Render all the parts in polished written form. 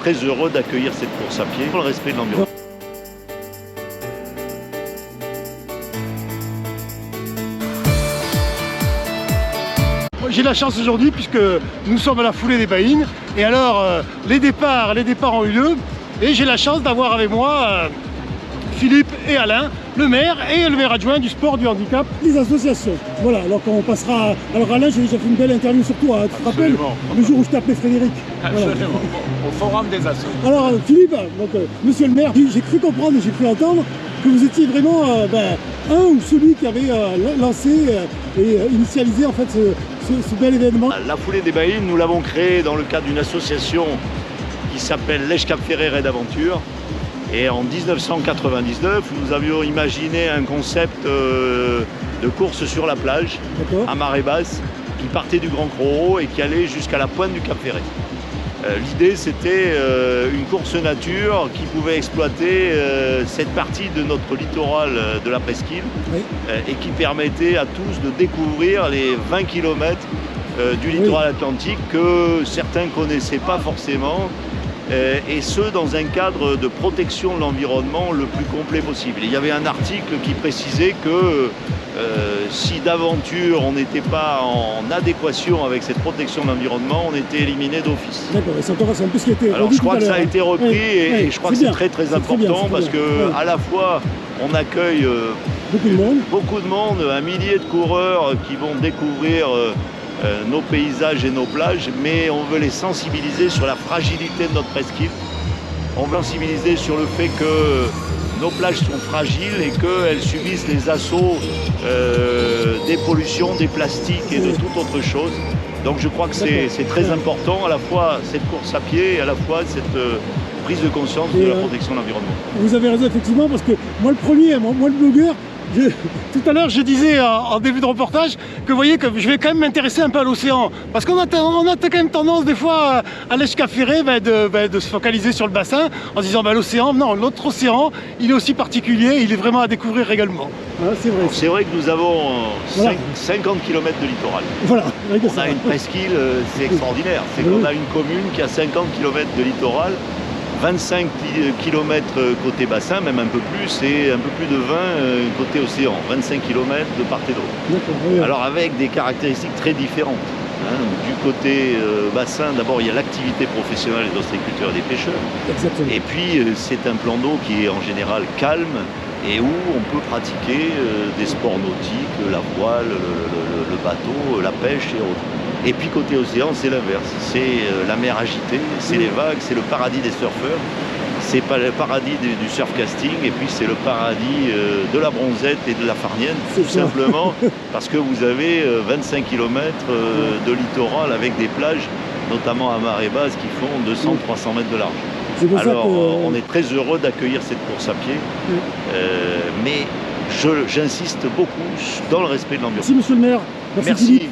Très heureux d'accueillir cette course à pied dans le respect de l'environnement. J'ai la chance aujourd'hui puisque nous sommes à la foulée des Baïnes et alors les départs ont eu lieu et j'ai la chance d'avoir avec moi Philippe et Alain, le maire adjoint du sport, du handicap, des associations. Voilà, alors quand on passera... Alors Alain, j'ai déjà fait une belle interview sur toi, tu te rappelles le jour où je t'appelais Frédéric. Absolument, voilà. Au forum des assos. Alors Philippe, donc, monsieur le maire, j'ai cru comprendre et j'ai cru entendre que vous étiez vraiment un ou celui qui avait lancé et initialisé en fait ce bel événement. La foulée des Baïnes, nous l'avons créée dans le cadre d'une association qui s'appelle Lège Cap Ferret Raid Aventure. Et en 1999, nous avions imaginé un concept de course sur la plage, à marée basse, qui partait du Grand Croro et qui allait jusqu'à la pointe du Cap Ferret. L'idée, c'était une course nature qui pouvait exploiter cette partie de notre littoral de la presqu'île et qui permettait à tous de découvrir les 20 km du littoral atlantique que certains ne connaissaient pas forcément. Et ce, dans un cadre de protection de l'environnement le plus complet possible. Il y avait un article qui précisait que si d'aventure on n'était pas en adéquation avec cette protection de l'environnement, on était éliminé d'office. D'accord, et c'est un peu ce qui était... Alors je crois que ça a été repris et je crois que c'est très important parce que à la fois on accueille beaucoup de monde, un millier de coureurs qui vont découvrir nos paysages et nos plages, mais on veut les sensibiliser sur la fragilité de notre presqu'île. On veut sensibiliser sur le fait que nos plages sont fragiles et qu'elles subissent les assauts des pollutions, des plastiques et de toute autre chose. Donc je crois que c'est très important, à la fois cette course à pied et à la fois cette prise de conscience de la protection de l'environnement. Vous avez raison effectivement, parce que moi le premier, moi le blogueur, tout à l'heure, je disais en début de reportage que vous voyez que je vais quand même m'intéresser un peu à l'océan. Parce qu'on a quand même tendance des fois à Lège Cap Ferret de se focaliser sur le bassin en se disant l'océan, non, notre océan, il est aussi particulier, il est vraiment à découvrir également. Ah, c'est vrai. C'est vrai que nous avons 50 km de littoral. Voilà. On a une presqu'île, c'est extraordinaire. C'est qu'on a une commune qui a 50 km de littoral. 25 km côté bassin, même un peu plus, et un peu plus de 20 côté océan, 25 km de part et d'autre. Alors avec des caractéristiques très différentes. Du côté bassin, d'abord il y a l'activité professionnelle des ostréiculteurs et des pêcheurs. Exactement. Et puis c'est un plan d'eau qui est en général calme et où on peut pratiquer des sports nautiques, la voile, le bateau, la pêche et autres. Et puis côté océan, c'est l'inverse. C'est la mer agitée, c'est les vagues, c'est le paradis des surfeurs, c'est pas le paradis du surfcasting, et puis c'est le paradis de la bronzette et de la farnienne, tout simplement parce que vous avez 25 km de littoral avec des plages, notamment à marée basse, qui font 200-300 mètres de large. Alors on est très heureux d'accueillir cette course à pied, mais j'insiste beaucoup dans le respect de l'environnement. Merci monsieur le maire. Merci.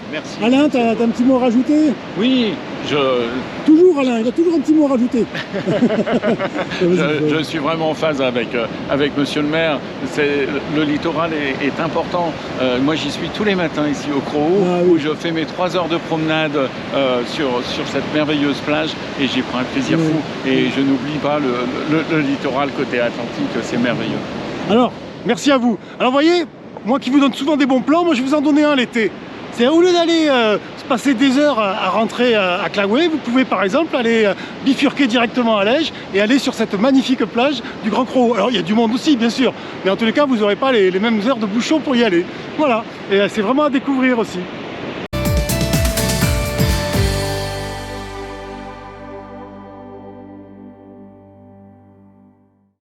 Alain, tu as un petit mot à rajouter? Oui, Toujours Alain, il a toujours un petit mot à rajouter. je suis vraiment en phase avec monsieur le maire. Le littoral est important. Moi j'y suis tous les matins ici au Croo, où je fais mes 3 heures de promenade sur cette merveilleuse plage et j'y prends un plaisir fou. Et je n'oublie pas le littoral côté Atlantique, c'est merveilleux. Alors, merci à vous. Alors vous voyez, moi qui vous donne souvent des bons plans, moi je vais vous en donner un l'été. C'est au lieu d'aller se passer des heures à rentrer à Claouet, vous pouvez par exemple aller bifurquer directement à Lège et aller sur cette magnifique plage du Grand Croo. Alors il y a du monde aussi bien sûr, mais en tous les cas vous n'aurez pas les mêmes heures de bouchon pour y aller. Voilà, et c'est vraiment à découvrir aussi.